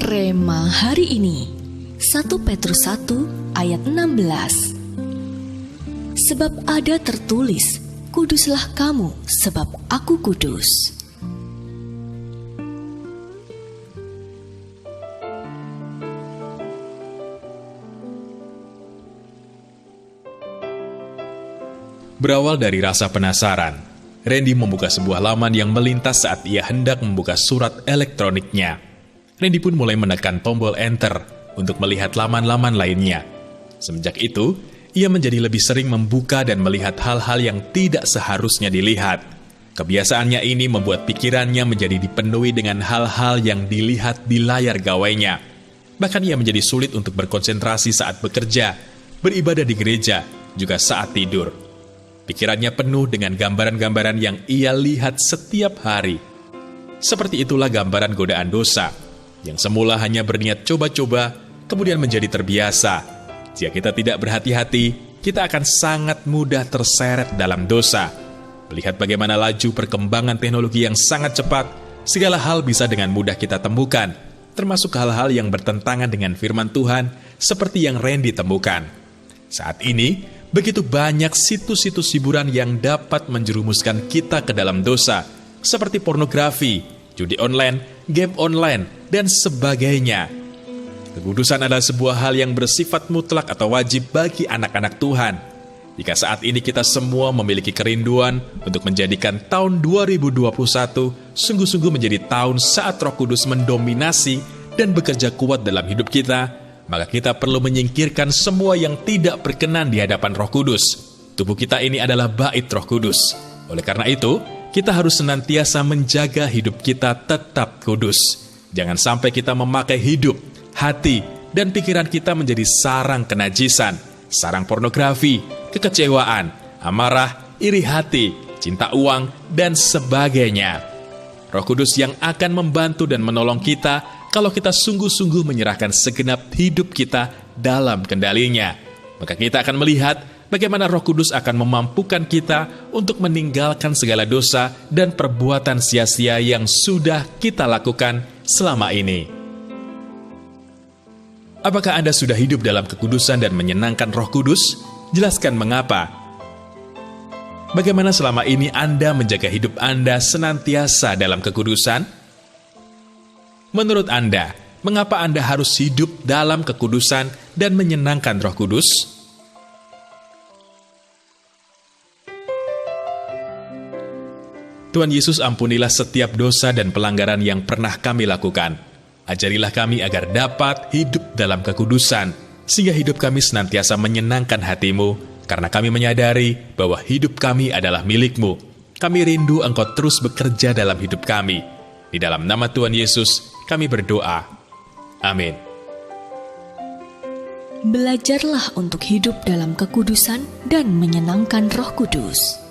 Rema hari ini 1 Petrus 1 ayat 16. Sebab ada tertulis, kuduslah kamu sebab aku kudus. Berawal dari rasa penasaran, Randy membuka sebuah laman yang melintas saat ia hendak membuka surat elektroniknya. Randy pun mulai menekan tombol enter untuk melihat laman-laman lainnya. Semenjak itu, ia menjadi lebih sering membuka dan melihat hal-hal yang tidak seharusnya dilihat. Kebiasaannya ini membuat pikirannya menjadi dipenuhi dengan hal-hal yang dilihat di layar gawainya. Bahkan ia menjadi sulit untuk berkonsentrasi saat bekerja, beribadah di gereja, juga saat tidur. Pikirannya penuh dengan gambaran-gambaran yang ia lihat setiap hari. Seperti itulah gambaran godaan dosa, yang semula hanya berniat coba-coba, kemudian menjadi terbiasa. Jika kita tidak berhati-hati, kita akan sangat mudah terseret dalam dosa. Melihat bagaimana laju perkembangan teknologi yang sangat cepat, segala hal bisa dengan mudah kita temukan, termasuk hal-hal yang bertentangan dengan firman Tuhan, seperti yang Randy temukan. Saat ini, begitu banyak situs-situs hiburan yang dapat menjerumuskan kita ke dalam dosa, seperti pornografi, judi online, game online, dan sebagainya. Kekudusan adalah sebuah hal yang bersifat mutlak atau wajib bagi anak-anak Tuhan. Jika saat ini kita semua memiliki kerinduan untuk menjadikan tahun 2021 sungguh-sungguh menjadi tahun saat Roh Kudus mendominasi dan bekerja kuat dalam hidup kita, maka kita perlu menyingkirkan semua yang tidak berkenan di hadapan Roh Kudus. Tubuh kita ini adalah bait Roh Kudus. Oleh karena itu, kita harus senantiasa menjaga hidup kita tetap kudus. Jangan sampai kita memakai hidup, hati, dan pikiran kita menjadi sarang kenajisan, sarang pornografi, kekecewaan, amarah, iri hati, cinta uang, dan sebagainya. Roh Kudus yang akan membantu dan menolong kita kalau kita sungguh-sungguh menyerahkan segenap hidup kita dalam kendalinya. Maka kita akan melihat bagaimana Roh Kudus akan memampukan kita untuk meninggalkan segala dosa dan perbuatan sia-sia yang sudah kita lakukan selama ini. Apakah Anda sudah hidup dalam kekudusan dan menyenangkan Roh Kudus? Jelaskan mengapa. Bagaimana selama ini Anda menjaga hidup Anda senantiasa dalam kekudusan? Menurut Anda, mengapa Anda harus hidup dalam kekudusan dan menyenangkan Roh Kudus? Tuhan Yesus, ampunilah setiap dosa dan pelanggaran yang pernah kami lakukan. Ajarilah kami agar dapat hidup dalam kekudusan, sehingga hidup kami senantiasa menyenangkan hati-Mu, karena kami menyadari bahwa hidup kami adalah milik-Mu. Kami rindu Engkau terus bekerja dalam hidup kami. Di dalam nama Tuhan Yesus, kami berdoa. Amin. Belajarlah untuk hidup dalam kekudusan dan menyenangkan Roh Kudus.